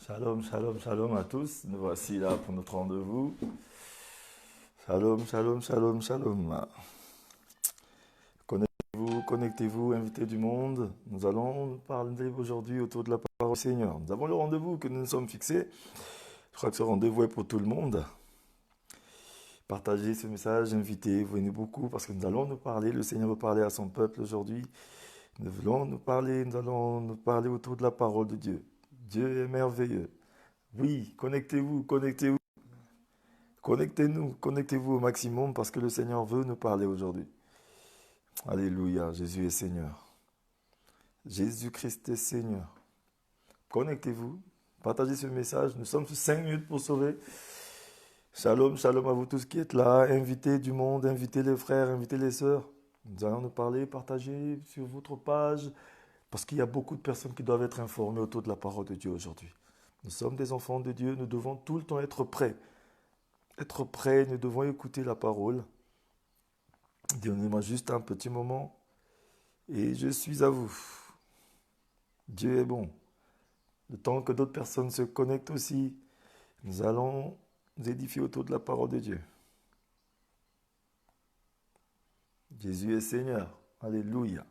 Shalom, shalom, shalom à tous. Nous voici là pour notre rendez-vous. Shalom, shalom, shalom, shalom. Connectez-vous, connectez-vous, invitez du monde. Nous allons parler aujourd'hui autour de la parole du Seigneur. Nous avons le rendez-vous que nous nous sommes fixés. Je crois que ce rendez-vous est pour tout le monde. Partagez ce message, invitez, venez beaucoup parce que nous allons nous parler. Le Seigneur veut parler à son peuple aujourd'hui. Nous allons nous parler autour de la parole de Dieu. Dieu est merveilleux. Oui, connectez-vous, connectez-vous. Connectez-nous, connectez-vous au maximum parce que le Seigneur veut nous parler aujourd'hui. Alléluia, Jésus est Seigneur. Jésus-Christ est Seigneur. Connectez-vous, partagez ce message. Nous sommes sur 5 minutes pour sauver. Shalom, shalom à vous tous qui êtes là. Invitez du monde, invitez les frères, invitez les sœurs. Nous allons nous parler, partager sur votre page parce qu'il y a beaucoup de personnes qui doivent être informées autour de la parole de Dieu aujourd'hui. Nous sommes des enfants de Dieu, nous devons tout le temps être prêts. Être prêts, nous devons écouter la parole. Donnez-moi juste un petit moment et je suis à vous. Dieu est bon. Le temps que d'autres personnes se connectent aussi, nous allons nous édifier autour de la parole de Dieu. Jésus est Seigneur. Alléluia.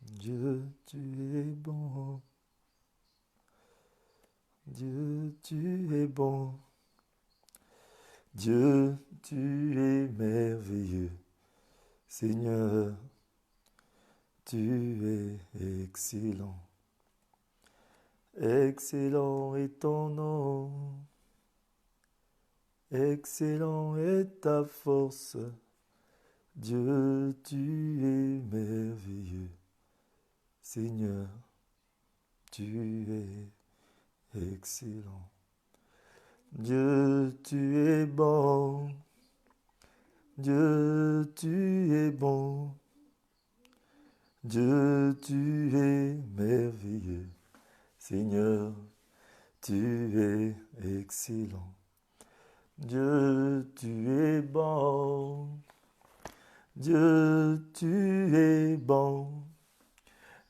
Dieu, tu es bon. Dieu, tu es bon. Dieu, tu es merveilleux. Seigneur, tu es excellent. Excellent est ton nom. Excellent est ta force. Dieu, tu es merveilleux. Seigneur, tu es excellent. Dieu, tu es bon. Dieu, tu es bon. Dieu, tu es merveilleux. Seigneur, tu es excellent. Dieu, tu es bon. Dieu, tu es bon.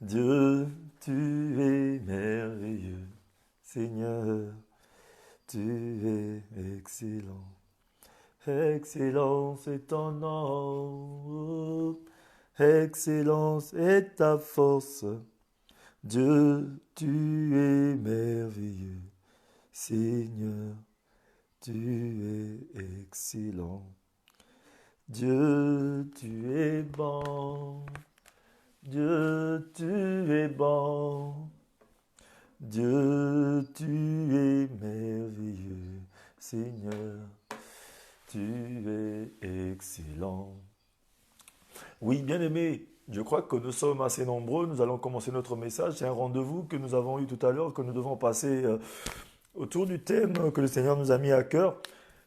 Dieu, tu es merveilleux. Seigneur, tu es excellent. Excellence est ton nom. Excellence est ta force. Dieu, tu es merveilleux. Seigneur, tu es excellent. Dieu, tu es bon. Dieu, tu es bon. Dieu, tu es merveilleux. Seigneur, tu es excellent. Oui, bien-aimés, je crois que nous sommes assez nombreux. Nous allons commencer notre message. C'est un rendez-vous que nous avons eu tout à l'heure, que nous devons passer autour du thème que le Seigneur nous a mis à cœur.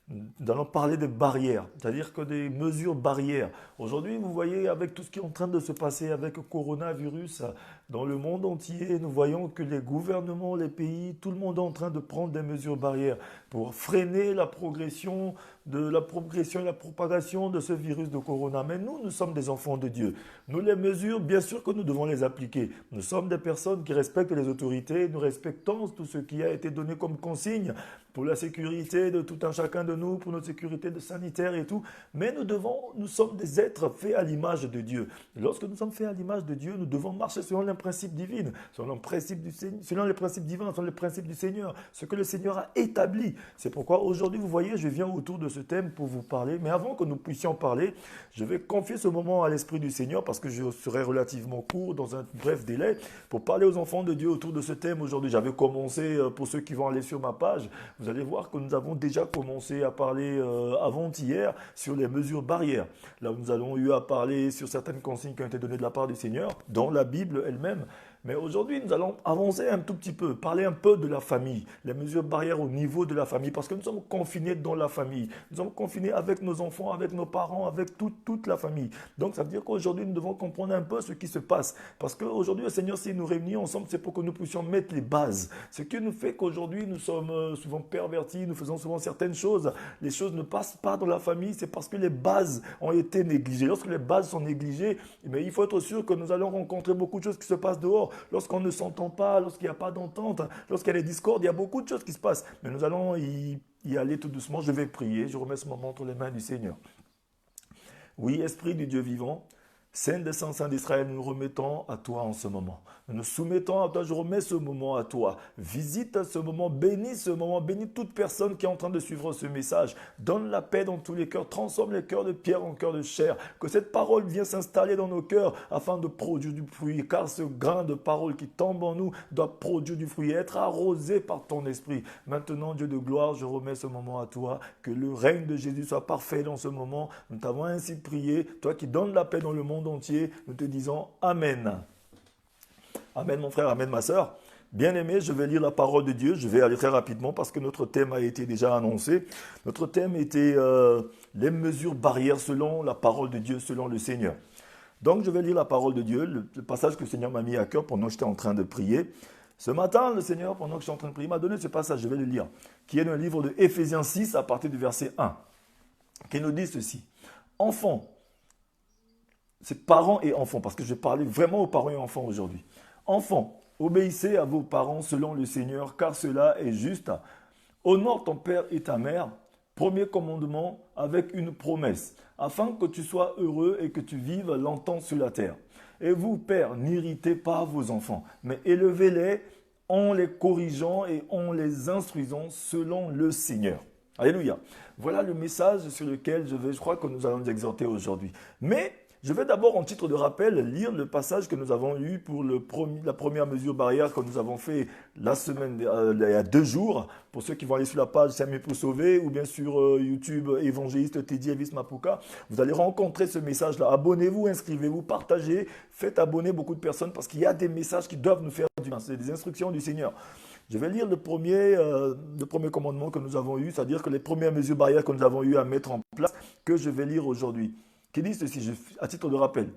Nous allons parler des barrières, c'est-à-dire que des mesures barrières. Aujourd'hui, vous voyez, avec tout ce qui est en train de se passer avec le coronavirus dans le monde entier, nous voyons que les gouvernements, les pays, tout le monde est en train de prendre des mesures barrières pour freiner la progression et la propagation de ce virus de corona. Mais nous, nous sommes des enfants de Dieu. Nous, les mesures, bien sûr que nous devons les appliquer. Nous sommes des personnes qui respectent les autorités, nous respectons tout ce qui a été donné comme consigne pour la sécurité de tout un chacun de nous, pour notre sécurité de sanitaire et tout. Mais nous sommes des êtres faits à l'image de Dieu. Et lorsque nous sommes faits à l'image de Dieu, nous devons marcher selon les principes divins, selon les principes divins, selon les principes du Seigneur, ce que le Seigneur a établi. C'est pourquoi aujourd'hui, vous voyez, je viens autour de ce thème pour vous parler. Mais avant que nous puissions parler, je vais confier ce moment à l'Esprit du Seigneur parce que je serai relativement court dans un bref délai pour parler aux enfants de Dieu autour de ce thème aujourd'hui. J'avais commencé, pour ceux qui vont aller sur ma page, vous allez voir que nous avons déjà commencé à parler avant-hier sur les mesures barrières. Là où nous allons eu à parler sur certaines consignes qui ont été données de la part du Seigneur, dans la Bible elle-même. Mais aujourd'hui, nous allons avancer un tout petit peu, parler un peu de la famille, les mesures barrières au niveau de la famille, parce que nous sommes confinés dans la famille. Nous sommes confinés avec nos enfants, avec nos parents, avec toute la famille. Donc ça veut dire qu'aujourd'hui, nous devons comprendre un peu ce qui se passe. Parce qu'aujourd'hui, le Seigneur, s'il nous réunit ensemble, c'est pour que nous puissions mettre les bases. Ce qui nous fait qu'aujourd'hui, nous sommes souvent pervertis, nous faisons souvent certaines choses les choses ne passent pas dans la famille, c'est parce que les bases ont été négligées. Lorsque les bases sont négligées, mais il faut être sûr que nous allons rencontrer beaucoup de choses qui se passent dehors. Lorsqu'on ne s'entend pas, lorsqu'il n'y a pas d'entente, lorsqu'il y a des discordes, il y a beaucoup de choses qui se passent. Mais nous allons y aller tout doucement. Je vais prier. Je remets ce moment entre les mains du Seigneur. Oui, Esprit du Dieu vivant, Saint des Saints d'Israël, nous nous remettons à toi en ce moment. Nous nous soumettons à toi, je remets ce moment à toi. Visite ce moment, bénis toute personne qui est en train de suivre ce message. Donne la paix dans tous les cœurs, transforme les cœurs de pierre en cœurs de chair. Que cette parole vienne s'installer dans nos cœurs afin de produire du fruit. Car ce grain de parole qui tombe en nous doit produire du fruit et être arrosé par ton esprit. Maintenant, Dieu de gloire, je remets ce moment à toi. Que le règne de Jésus soit parfait dans ce moment. Nous t'avons ainsi prié. Toi qui donnes la paix dans le monde entier, nous te disons Amen. Amen mon frère, Amen ma sœur. Bien-aimé, je vais lire la parole de Dieu. Je vais aller très rapidement parce que notre thème a été déjà annoncé. Notre thème était les mesures barrières selon la parole de Dieu, selon le Seigneur. Donc je vais lire la parole de Dieu, le passage que le Seigneur m'a mis à cœur pendant que j'étais en train de prier. Ce matin, le Seigneur, pendant que j'étais en train de prier, m'a donné ce passage, je vais le lire, qui est dans le livre de Éphésiens 6 à partir du verset 1, qui nous dit ceci. Enfants, c'est parents et enfants, parce que je vais parler vraiment aux parents et enfants aujourd'hui. Enfants, obéissez à vos parents selon le Seigneur, car cela est juste. Honore ton père et ta mère, premier commandement avec une promesse, afin que tu sois heureux et que tu vives longtemps sur la terre. Et vous, pères, n'irritez pas vos enfants, mais élevez-les en les corrigeant et en les instruisant selon le Seigneur. Alléluia. Voilà le message sur lequel je crois que nous allons nous exhorter aujourd'hui. Mais je vais d'abord, en titre de rappel, lire le passage que nous avons eu pour la première mesure barrière que nous avons fait la semaine, il y a 2 jours. Pour ceux qui vont aller sur la page Samuel pour sauver ou bien sur YouTube évangéliste Teddy Elvis Mapuka, vous allez rencontrer ce message-là. Abonnez-vous, inscrivez-vous, partagez, faites abonner beaucoup de personnes parce qu'il y a des messages qui doivent nous faire du bien. C'est des instructions du Seigneur. Je vais lire le premier commandement que nous avons eu, c'est-à-dire que les premières mesures barrières que nous avons eu à mettre en place, que je vais lire aujourd'hui. Qui dit ceci, à titre de rappel.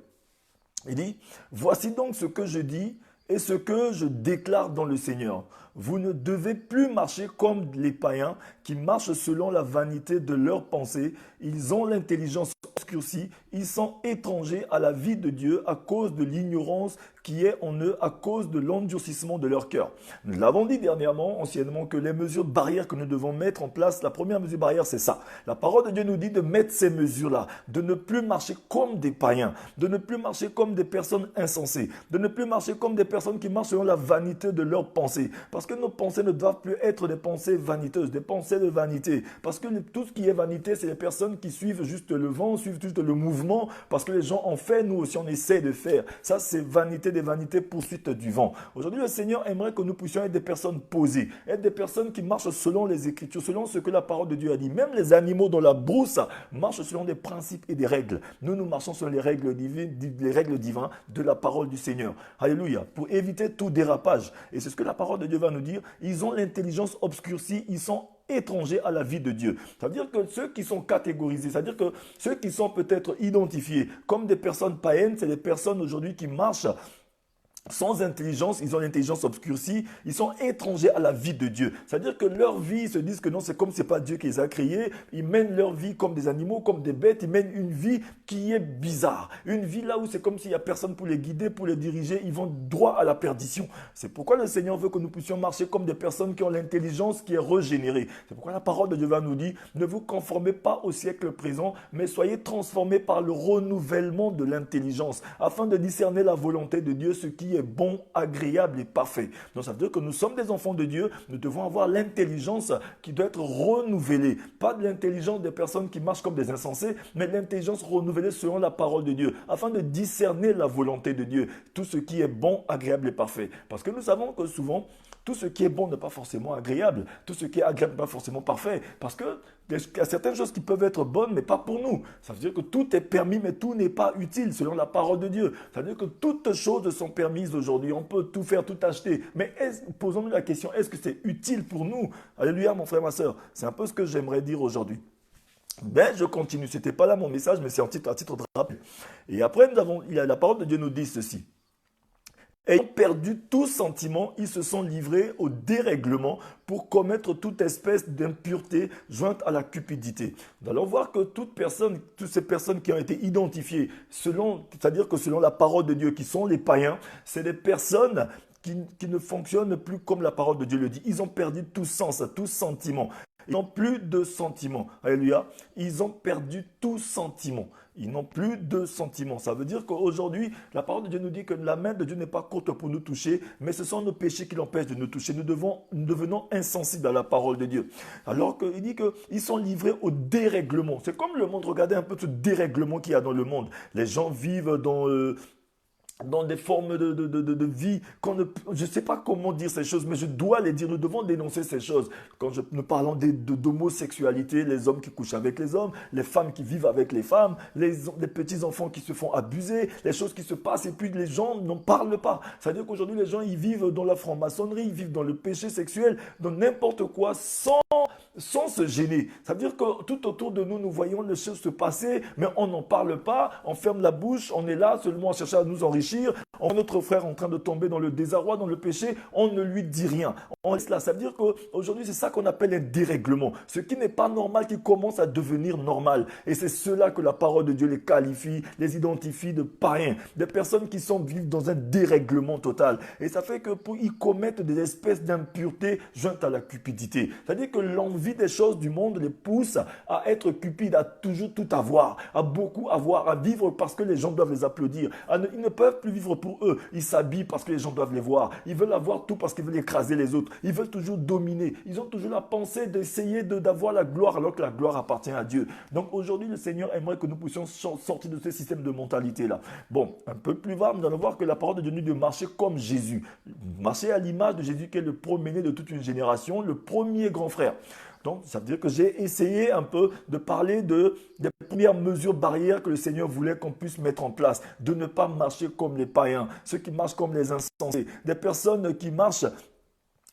Il dit, voici donc ce que je dis et ce que je déclare dans le Seigneur. Vous ne devez plus marcher comme les païens qui marchent selon la vanité de leurs pensées. Ils ont l'intelligence obscurcie, ils sont étrangers à la vie de Dieu à cause de l'ignorance qui est en eux, à cause de l'endurcissement de leur cœur. Nous l'avons dit dernièrement, anciennement, que les mesures barrières que nous devons mettre en place, la première mesure barrière, c'est ça. La parole de Dieu nous dit de mettre ces mesures-là, de ne plus marcher comme des païens, de ne plus marcher comme des personnes insensées, de ne plus marcher comme des personnes qui marchent selon la vanité de leurs pensées. Parce que nos pensées ne doivent plus être des pensées vaniteuses, des pensées de vanité. Parce que tout ce qui est vanité, c'est les personnes qui suivent juste le vent, suivent juste le mouvement, parce que les gens ont fait, nous aussi on essaie de faire. Ça, c'est vanité des vanités, poursuite du vent. Aujourd'hui, le Seigneur aimerait que nous puissions être des personnes posées, être des personnes qui marchent selon les Écritures, selon ce que la parole de Dieu a dit. Même les animaux dans la brousse marchent selon des principes et des règles. Nous marchons selon les règles divines de la parole du Seigneur. Alléluia. Pour éviter tout dérapage. Et c'est ce que la parole de Dieu va nous dire. Ils ont l'intelligence obscurcie, ils sont étrangers à la vie de Dieu. C'est-à-dire que ceux qui sont catégorisés, c'est-à-dire que ceux qui sont peut-être identifiés comme des personnes païennes, c'est des personnes aujourd'hui qui marchent sans intelligence, ils ont l'intelligence obscurcie, ils sont étrangers à la vie de Dieu. C'est-à-dire que leur vie, ils se disent que non, c'est comme c'est pas Dieu qui les a créés, ils mènent leur vie comme des animaux, comme des bêtes, ils mènent une vie qui est bizarre. Une vie là où c'est comme s'il n'y a personne pour les guider, pour les diriger, ils vont droit à la perdition. C'est pourquoi le Seigneur veut que nous puissions marcher comme des personnes qui ont l'intelligence qui est régénérée. C'est pourquoi la parole de Dieu va nous dire, ne vous conformez pas au siècle présent, mais soyez transformés par le renouvellement de l'intelligence, afin de discerner la volonté de Dieu, ce qui est bon, agréable et parfait. Donc ça veut dire que nous sommes des enfants de Dieu, nous devons avoir l'intelligence qui doit être renouvelée. Pas de l'intelligence des personnes qui marchent comme des insensés, mais l'intelligence renouvelée selon la parole de Dieu, afin de discerner la volonté de Dieu, tout ce qui est bon, agréable et parfait. Parce que nous savons que souvent, tout ce qui est bon n'est pas forcément agréable, tout ce qui est agréable n'est pas forcément parfait, parce que il y a certaines choses qui peuvent être bonnes, mais pas pour nous. Ça veut dire que tout est permis, mais tout n'est pas utile selon la parole de Dieu. Ça veut dire que toutes choses sont permises aujourd'hui. On peut tout faire, tout acheter. Mais posons-nous la question, est-ce que c'est utile pour nous? Alléluia, mon frère, ma soeur. C'est un peu ce que j'aimerais dire aujourd'hui. Ben, je continue. Ce n'était pas là mon message, mais c'est à titre de rappel. Et après, la parole de Dieu nous dit ceci. Ayant perdu tout sentiment, ils se sont livrés au dérèglement pour commettre toute espèce d'impureté jointe à la cupidité. Nous allons voir que toutes ces personnes qui ont été identifiées, c'est-à-dire que selon la parole de Dieu, qui sont les païens, c'est des personnes qui ne fonctionnent plus comme la parole de Dieu le dit. Ils ont perdu tout sens, tout sentiment. Ils n'ont plus de sentiments. Alléluia. Ils ont perdu tout sentiment. Ils n'ont plus de sentiments. Ça veut dire qu'aujourd'hui, la parole de Dieu nous dit que la main de Dieu n'est pas courte pour nous toucher, mais ce sont nos péchés qui l'empêchent de nous toucher. Nous devenons insensibles à la parole de Dieu. Alors qu'il dit qu'ils sont livrés au dérèglement. C'est comme le monde. Regardez un peu ce dérèglement qu'il y a dans le monde. Les gens vivent dans des formes de vie. Je ne sais pas comment dire ces choses, mais je dois les dire. Nous devons dénoncer ces choses. Quand nous parlons d'homosexualité, les hommes qui couchent avec les hommes, les femmes qui vivent avec les femmes, les petits-enfants qui se font abuser, les choses qui se passent et puis les gens n'en parlent pas. C'est-à-dire qu'aujourd'hui, les gens, ils vivent dans la franc-maçonnerie, ils vivent dans le péché sexuel, dans n'importe quoi, sans se gêner. Ça veut dire que tout autour de nous, nous voyons les choses se passer, mais on n'en parle pas, on ferme la bouche, on est là seulement à chercher à nous enrichir. On voit notre frère en train de tomber dans le désarroi, dans le péché, on ne lui dit rien. On laisse là. Ça veut dire qu'aujourd'hui, c'est ça qu'on appelle un dérèglement. Ce qui n'est pas normal, qui commence à devenir normal. Et c'est cela que la parole de Dieu les qualifie, les identifie de païens, des personnes qui vivent dans un dérèglement total. Et ça fait qu'ils commettent des espèces d'impuretés jointes à la cupidité. C'est-à-dire que l'envie des choses du monde les pousse à être cupides, à toujours tout avoir, à beaucoup avoir, à vivre parce que les gens doivent les applaudir. Ils ne peuvent plus vivre pour eux. Ils s'habillent parce que les gens doivent les voir. Ils veulent avoir tout parce qu'ils veulent écraser les autres. Ils veulent toujours dominer. Ils ont toujours la pensée d'essayer d'avoir la gloire alors que la gloire appartient à Dieu. Donc aujourd'hui, le Seigneur aimerait que nous puissions sortir de ce système de mentalité-là. Bon, un peu plus bas, nous allons voir que la parole de Dieu nous dit de marcher comme Jésus. Marcher à l'image de Jésus qui est le premier-né de toute une génération, le premier grand frère. Donc, ça veut dire que j'ai essayé un peu de parler des premières mesures barrières que le Seigneur voulait qu'on puisse mettre en place. De ne pas marcher comme les païens, ceux qui marchent comme les insensés, des personnes qui marchent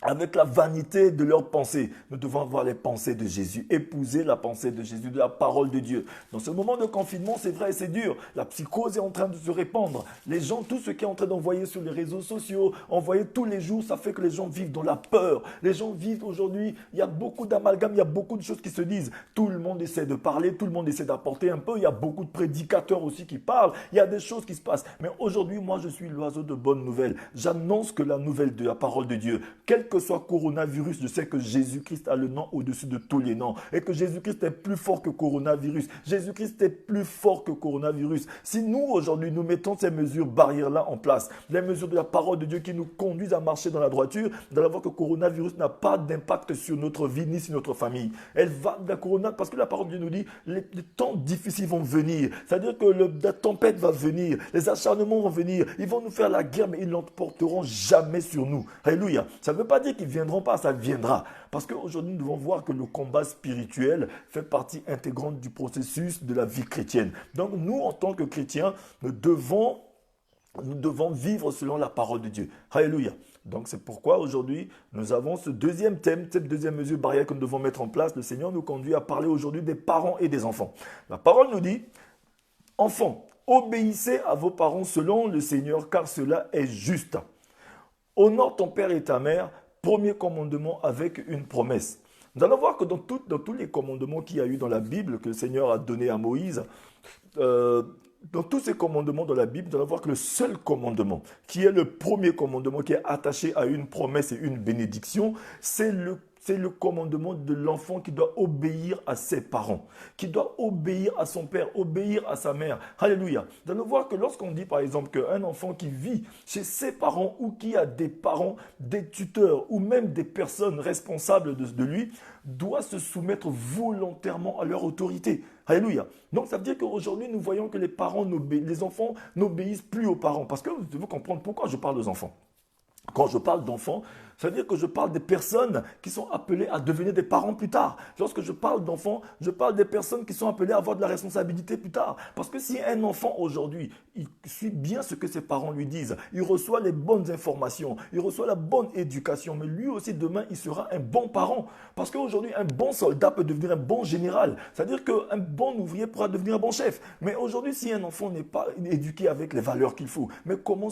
avec la vanité de leurs pensées. Nous devons avoir les pensées de Jésus, épouser la pensée de Jésus, de la parole de Dieu. Dans ce moment de confinement, c'est vrai, c'est dur. La psychose est en train de se répandre. Les gens, tout ce qui est en train d'envoyer sur les réseaux sociaux, envoyer tous les jours, ça fait que les gens vivent dans la peur. Les gens vivent aujourd'hui, il y a beaucoup d'amalgames, il y a beaucoup de choses qui se disent. Tout le monde essaie de parler, tout le monde essaie d'apporter un peu. Il y a beaucoup de prédicateurs aussi qui parlent. Il y a des choses qui se passent. Mais aujourd'hui, moi, je suis l'oiseau de bonnes nouvelles. J'annonce que la nouvelle de la parole de Dieu, quel que soit coronavirus, je sais que Jésus-Christ a le nom au-dessus de tous les noms et que Jésus-Christ est plus fort que coronavirus. Jésus-Christ est plus fort que coronavirus. Si nous, aujourd'hui, nous mettons ces mesures barrières-là en place, les mesures de la parole de Dieu qui nous conduisent à marcher dans la droiture, nous allons voir que coronavirus n'a pas d'impact sur notre vie ni sur notre famille. Parce que la parole de Dieu nous dit, les temps difficiles vont venir. C'est-à-dire que la tempête va venir, les acharnements vont venir, ils vont nous faire la guerre, mais ils n'emporteront jamais sur nous. Alléluia. Ça ne veut pas dire qu'ils ne viendront pas, ça viendra. Parce qu'aujourd'hui, nous devons voir que le combat spirituel fait partie intégrante du processus de la vie chrétienne. Donc nous, en tant que chrétiens, nous devons vivre selon la parole de Dieu. Alléluia. Donc c'est pourquoi aujourd'hui, nous avons ce deuxième thème, cette deuxième mesure barrière que nous devons mettre en place. Le Seigneur nous conduit à parler aujourd'hui des parents et des enfants. La parole nous dit, enfants, obéissez à vos parents selon le Seigneur, car cela est juste. Honore ton père et ta mère. Premier commandement avec une promesse. Nous allons voir que dans tous les commandements qu'il y a eu dans la Bible, que le Seigneur a donné à Moïse, dans tous ces commandements dans la Bible, nous allons voir que le seul commandement, qui est le premier commandement, qui est attaché à une promesse et une bénédiction, c'est le commandement de l'enfant qui doit obéir à ses parents, qui doit obéir à son père, obéir à sa mère. Alléluia. Nous allons voir que lorsqu'on dit par exemple qu'un enfant qui vit chez ses parents ou qui a des parents, des tuteurs ou même des personnes responsables de lui, doit se soumettre volontairement à leur autorité. Alléluia. Donc ça veut dire qu'aujourd'hui nous voyons que les enfants n'obéissent plus aux parents. Parce que vous devez comprendre pourquoi je parle aux enfants. Quand je parle d'enfants, C'est-à-dire que je parle des personnes qui sont appelées à devenir des parents plus tard. Lorsque je parle d'enfants, je parle des personnes qui sont appelées à avoir de la responsabilité plus tard. Parce que si un enfant aujourd'hui, il suit bien ce que ses parents lui disent, il reçoit les bonnes informations, il reçoit la bonne éducation, mais lui aussi demain, il sera un bon parent. Parce qu'aujourd'hui, un bon soldat peut devenir un bon général. C'est-à-dire qu'un bon ouvrier pourra devenir un bon chef. Mais aujourd'hui, si un enfant n'est pas éduqué avec les valeurs qu'il faut, mais comment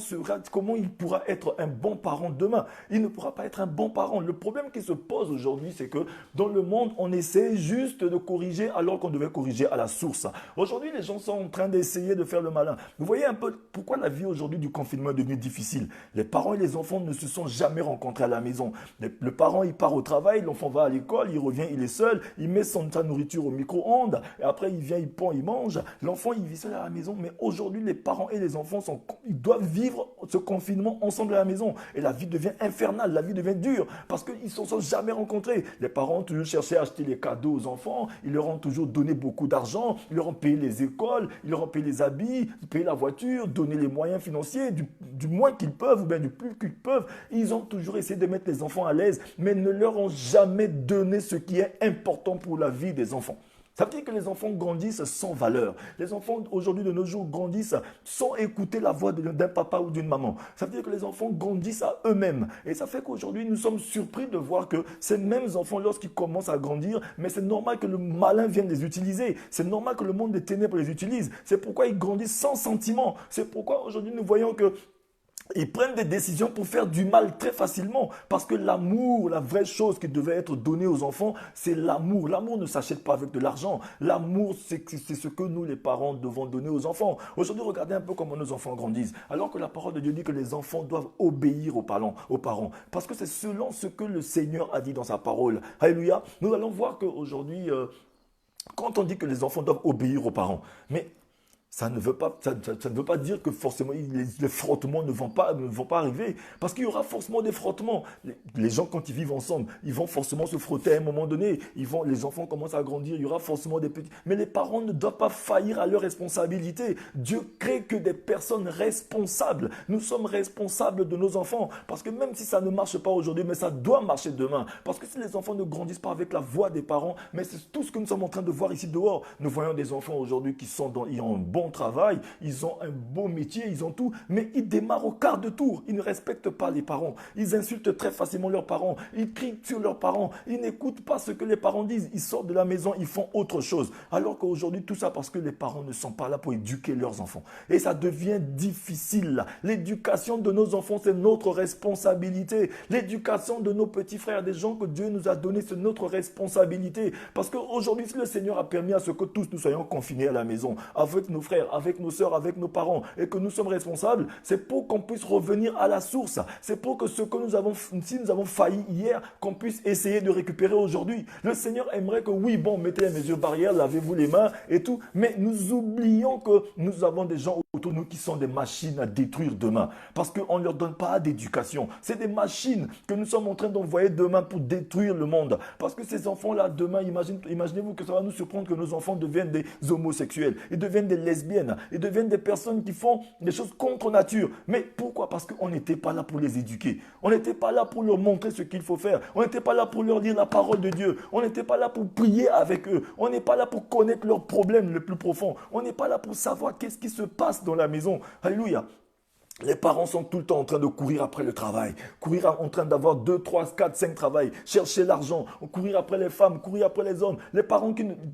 il pourra être un bon parent demain? Il ne pourra pas être un bon parent. Le problème qui se pose aujourd'hui, c'est que dans le monde, on essaie juste de corriger alors qu'on devait corriger à la source. Aujourd'hui, les gens sont en train d'essayer de faire le malin. Vous voyez un peu pourquoi la vie aujourd'hui du confinement est devenue difficile. Les parents et les enfants ne se sont jamais rencontrés à la maison. Le parent, il part au travail, l'enfant va à l'école, il revient, il est seul, il met sa nourriture au micro-ondes, et après il vient, il pond, il mange. L'enfant, il vit seul à la maison. Mais aujourd'hui, les parents et les enfants, ils doivent vivre ce confinement ensemble à la maison. Et la vie devient infernale, la vie devient dure, parce qu'ils ne se sont jamais rencontrés. Les parents ont toujours cherché à acheter les cadeaux aux enfants, ils leur ont toujours donné beaucoup d'argent, ils leur ont payé les écoles, ils leur ont payé les habits, payé la voiture, donné les moyens financiers, du moins qu'ils peuvent, ou bien du plus qu'ils peuvent. Ils ont toujours essayé de mettre les enfants à l'aise, mais ne leur ont jamais donné ce qui est important pour la vie des enfants. Ça veut dire que les enfants grandissent sans valeur. Les enfants aujourd'hui de nos jours grandissent sans écouter la voix d'un papa ou d'une maman. Ça veut dire que les enfants grandissent à eux-mêmes. Et ça fait qu'aujourd'hui, nous sommes surpris de voir que ces mêmes enfants, lorsqu'ils commencent à grandir, mais c'est normal que le malin vienne les utiliser. C'est normal que le monde des ténèbres les utilise. C'est pourquoi ils grandissent sans sentiment. C'est pourquoi aujourd'hui, nous voyons que ils prennent des décisions pour faire du mal très facilement. Parce que l'amour, la vraie chose qui devait être donnée aux enfants, c'est l'amour. L'amour ne s'achète pas avec de l'argent. L'amour, c'est ce que nous, les parents, devons donner aux enfants. Aujourd'hui, regardez un peu comment nos enfants grandissent. Alors que la parole de Dieu dit que les enfants doivent obéir aux parents. Parce que c'est selon ce que le Seigneur a dit dans sa parole. Alléluia. Nous allons voir qu'aujourd'hui, quand on dit que les enfants doivent obéir aux parents, mais ça ne veut pas dire que forcément les frottements ne vont pas arriver. Parce qu'il y aura forcément des frottements. Les gens, quand ils vivent ensemble, ils vont forcément se frotter à un moment donné. Les enfants commencent à grandir, il y aura forcément des petits. Mais les parents ne doivent pas faillir à leurs responsabilités. Dieu crée que des personnes responsables. Nous sommes responsables de nos enfants. Parce que même si ça ne marche pas aujourd'hui, mais ça doit marcher demain. Parce que si les enfants ne grandissent pas avec la voix des parents, mais c'est tout ce que nous sommes en train de voir ici dehors. Nous voyons des enfants aujourd'hui ils ont un bon travail, ils ont un beau métier, ils ont tout, mais ils démarrent au quart de tour. Ils ne respectent pas les parents. Ils insultent très facilement leurs parents. Ils crient sur leurs parents. Ils n'écoutent pas ce que les parents disent. Ils sortent de la maison, ils font autre chose. Alors qu'aujourd'hui, tout ça parce que les parents ne sont pas là pour éduquer leurs enfants. Et ça devient difficile. L'éducation de nos enfants, c'est notre responsabilité. L'éducation de nos petits frères, des gens que Dieu nous a donnés, c'est notre responsabilité. Parce qu'aujourd'hui, si le Seigneur a permis à ce que tous nous soyons confinés à la maison, avec nos frères, avec nos sœurs, avec nos parents, et que nous sommes responsables, c'est pour qu'on puisse revenir à la source. C'est pour que ce que si nous avons failli hier, qu'on puisse essayer de récupérer aujourd'hui. Le Seigneur aimerait que oui, bon, mettez les mesures barrières, lavez-vous les mains et tout, mais nous oublions que nous avons des gens autour de nous qui sont des machines à détruire demain, parce qu'on ne leur donne pas d'éducation. C'est des machines que nous sommes en train d'envoyer demain pour détruire le monde. Parce que ces enfants-là, demain, imaginez-vous que ça va nous surprendre que nos enfants deviennent des homosexuels, ils deviennent des lesbiennes, ils deviennent des personnes qui font des choses contre nature. Mais pourquoi? Parce qu'on n'était pas là pour les éduquer. On n'était pas là pour leur montrer ce qu'il faut faire. On n'était pas là pour leur dire la parole de Dieu. On n'était pas là pour prier avec eux. On n'est pas là pour connaître leurs problèmes les plus profonds. On n'est pas là pour savoir qu'est-ce qui se passe dans la maison. Alléluia. Les parents sont tout le temps en train de courir après le travail, courir en train d'avoir 2, 3, 4, 5 travails, chercher l'argent, courir après les femmes, courir après les hommes. Il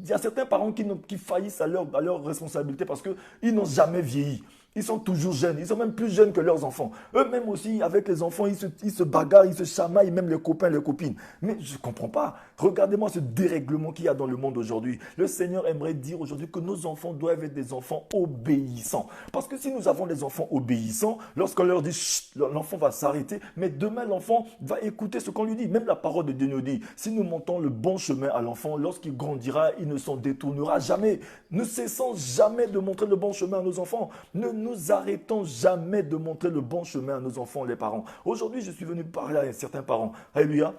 y a certains parents qui faillissent à leur responsabilité parce qu'ils n'ont jamais vieilli. Ils sont toujours jeunes, ils sont même plus jeunes que leurs enfants. Eux-mêmes aussi, avec les enfants, ils se bagarrent, ils se chamaillent, même les copains, les copines. Mais je ne comprends pas. Regardez-moi ce dérèglement qu'il y a dans le monde aujourd'hui. Le Seigneur aimerait dire aujourd'hui que nos enfants doivent être des enfants obéissants. Parce que si nous avons des enfants obéissants, lorsqu'on leur dit chut, l'enfant va s'arrêter, mais demain l'enfant va écouter ce qu'on lui dit. Même la parole de Dieu nous dit, si nous montons le bon chemin à l'enfant, lorsqu'il grandira, il ne s'en détournera jamais. Ne cessons jamais de montrer le bon chemin à nos enfants. Ne nous arrêtons jamais de montrer le bon chemin à nos enfants, les parents. Aujourd'hui, je suis venu parler à certains parents. Alléluia.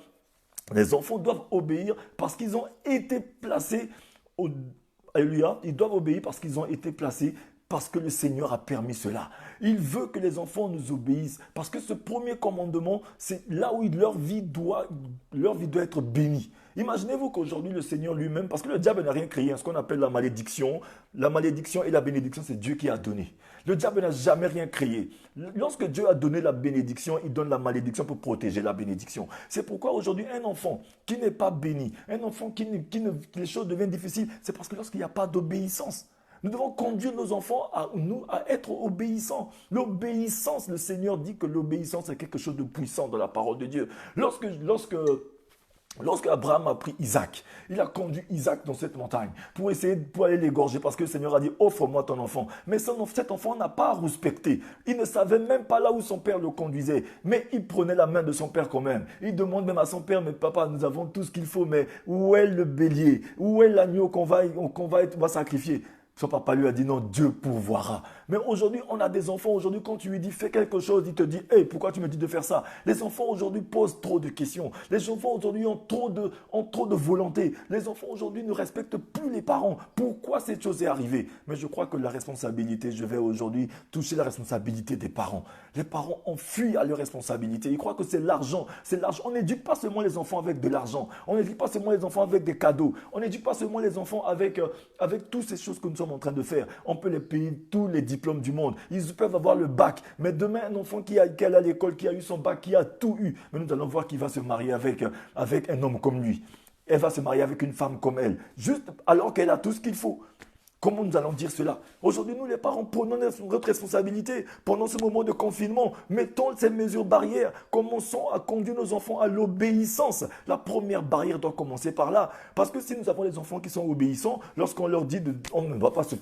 Les enfants doivent obéir parce qu'ils ont été placés Alléluia. Ils doivent obéir parce qu'ils ont été placés parce que le Seigneur a permis cela. Il veut que les enfants nous obéissent parce que ce premier commandement, c'est là où leur vie doit être bénie. Imaginez-vous qu'aujourd'hui le Seigneur lui-même, parce que le diable n'a rien créé, ce qu'on appelle la malédiction et la bénédiction, c'est Dieu qui a donné. Le diable n'a jamais rien créé. Lorsque Dieu a donné la bénédiction, il donne la malédiction pour protéger la bénédiction. C'est pourquoi aujourd'hui un enfant qui n'est pas béni, un enfant les choses deviennent difficiles, c'est parce que lorsqu'il n'y a pas d'obéissance. Nous devons conduire nos enfants à être obéissants. L'obéissance, le Seigneur dit que l'obéissance est quelque chose de puissant dans la parole de Dieu. Lorsque Abraham a pris Isaac, il a conduit Isaac dans cette montagne pour aller l'égorger parce que le Seigneur a dit offre-moi ton enfant. Mais cet enfant n'a pas respecté. Il ne savait même pas là où son père le conduisait. Mais il prenait la main de son père quand même. Il demande même à son père, mais papa, nous avons tout ce qu'il faut, mais où est le bélier? Où est l'agneau qu'on va sacrifier? Son papa lui a dit non, Dieu pourvoira. Mais aujourd'hui, on a des enfants. Aujourd'hui, quand tu lui dis fais quelque chose, il te dit hey, pourquoi tu me dis de faire ça? Les enfants aujourd'hui posent trop de questions. Les enfants aujourd'hui ont trop de volonté. Les enfants aujourd'hui ne respectent plus les parents. Pourquoi cette chose est arrivée? Mais je crois que la responsabilité, je vais aujourd'hui toucher la responsabilité des parents. Les parents ont fui à leur responsabilité. Ils croient que c'est l'argent. C'est l'argent. On n'éduque pas seulement les enfants avec de l'argent. On n'éduque pas seulement les enfants avec des cadeaux. On n'éduque pas seulement les enfants avec toutes ces choses que nous sommes en train de faire. On peut les payer tous les diplômes du monde. Ils peuvent avoir le bac. Mais demain, un enfant qui est à l'école, qui a eu son bac, qui a tout eu, mais nous allons voir qu'il va se marier avec un homme comme lui. Elle va se marier avec une femme comme elle. Juste alors qu'elle a tout ce qu'il faut. Comment nous allons dire cela? Aujourd'hui, nous les parents, prenons notre responsabilité pendant ce moment de confinement. Mettons ces mesures barrières. Commençons à conduire nos enfants à l'obéissance. La première barrière doit commencer par là. Parce que si nous avons des enfants qui sont obéissants, lorsqu'on leur dit on ne va pas se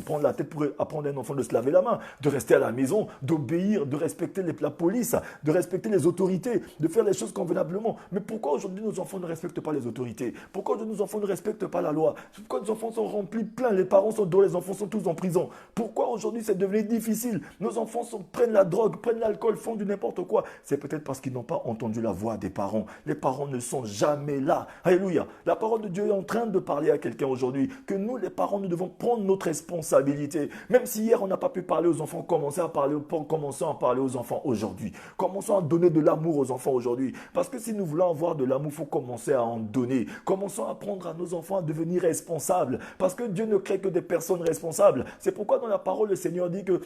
prendre la tête pour apprendre à un enfant de se laver la main, de rester à la maison, d'obéir, de respecter la police, de respecter les autorités, de faire les choses convenablement. Mais pourquoi aujourd'hui nos enfants ne respectent pas les autorités? Pourquoi aujourd'hui nos enfants ne respectent pas la loi? Pourquoi nos enfants sont remplis plein, les parents sont dehors, les enfants sont tous en prison. Pourquoi aujourd'hui c'est devenu difficile? Nos enfants prennent la drogue, prennent l'alcool, font du n'importe quoi. C'est peut-être parce qu'ils n'ont pas entendu la voix des parents. Les parents ne sont jamais là. Alléluia. La parole de Dieu est en train de parler à quelqu'un aujourd'hui que nous les parents nous devons prendre notre responsabilité. Même si hier on n'a pas pu parler aux enfants, commençons à parler aux enfants aujourd'hui. Commençons à donner de l'amour aux enfants aujourd'hui. Parce que si nous voulons avoir de l'amour, il faut commencer à en donner. Commençons à apprendre à nos enfants à devenir responsables. Parce que Dieu ne crée que des personnes responsables. C'est pourquoi dans la parole, le Seigneur dit que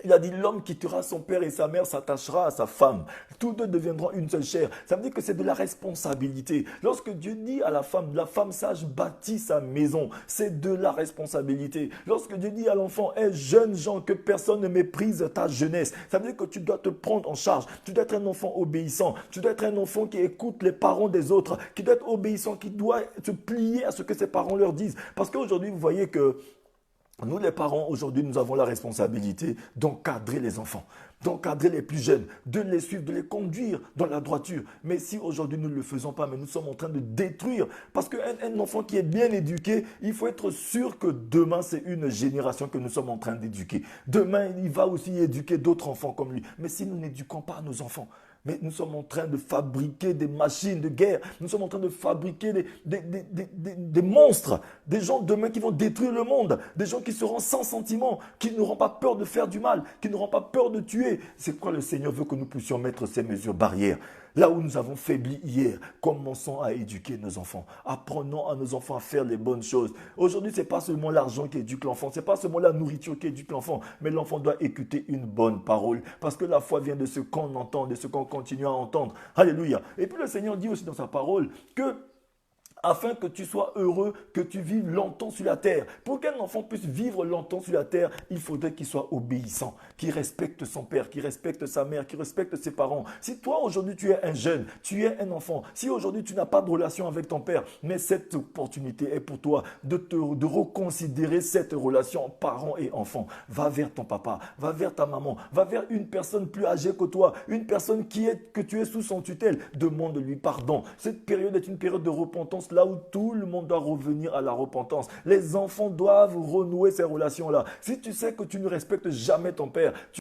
il a dit l'homme quittera son père et sa mère, s'attachera à sa femme. Tous deux deviendront une seule chair. Ça veut dire que c'est de la responsabilité. Lorsque Dieu dit à la femme sage bâtit sa maison, c'est de la responsabilité. Lorsque Dieu dit à l'enfant, hé jeune gens, que personne ne méprise ta jeunesse, ça veut dire que tu dois te prendre en charge. Tu dois être un enfant obéissant. Tu dois être un enfant qui écoute les parents des autres, qui doit être obéissant, qui doit se plier à ce que ses parents leur disent. Parce qu'aujourd'hui, vous voyez que nous, les parents, aujourd'hui, nous avons la responsabilité d'encadrer les enfants, d'encadrer les plus jeunes, de les suivre, de les conduire dans la droiture. Mais si aujourd'hui nous ne le faisons pas, mais nous sommes en train de détruire, parce qu'un enfant qui est bien éduqué, il faut être sûr que demain, c'est une génération que nous sommes en train d'éduquer. Demain, il va aussi éduquer d'autres enfants comme lui. Mais si nous n'éduquons pas nos enfants, mais nous sommes en train de fabriquer des machines de guerre. Nous sommes en train de fabriquer des monstres. Des gens demain qui vont détruire le monde. Des gens qui seront sans sentiment, qui n'auront pas peur de faire du mal, qui n'auront pas peur de tuer. C'est pourquoi le Seigneur veut que nous puissions mettre ces mesures barrières. Là où nous avons faibli hier, commençons à éduquer nos enfants. Apprenons à nos enfants à faire les bonnes choses. Aujourd'hui, ce n'est pas seulement l'argent qui éduque l'enfant, ce n'est pas seulement la nourriture qui éduque l'enfant, mais l'enfant doit écouter une bonne parole. Parce que la foi vient de ce qu'on entend, de ce qu'on continue à entendre. Alléluia. Et puis le Seigneur dit aussi dans sa parole que afin que tu sois heureux, que tu vives longtemps sur la terre. Pour qu'un enfant puisse vivre longtemps sur la terre, il faudrait qu'il soit obéissant, qu'il respecte son père, qu'il respecte sa mère, qu'il respecte ses parents. Si toi aujourd'hui tu es un jeune, tu es un enfant, si aujourd'hui tu n'as pas de relation avec ton père, mais cette opportunité est pour toi de reconsidérer cette relation parent et enfant. Va vers ton papa, va vers ta maman, va vers une personne plus âgée que toi, une personne que tu es sous son tutelle. Demande-lui pardon. Cette période est une période de repentance là où tout le monde doit revenir à la repentance. Les enfants doivent renouer ces relations-là. Si tu sais que tu ne respectes jamais ton père,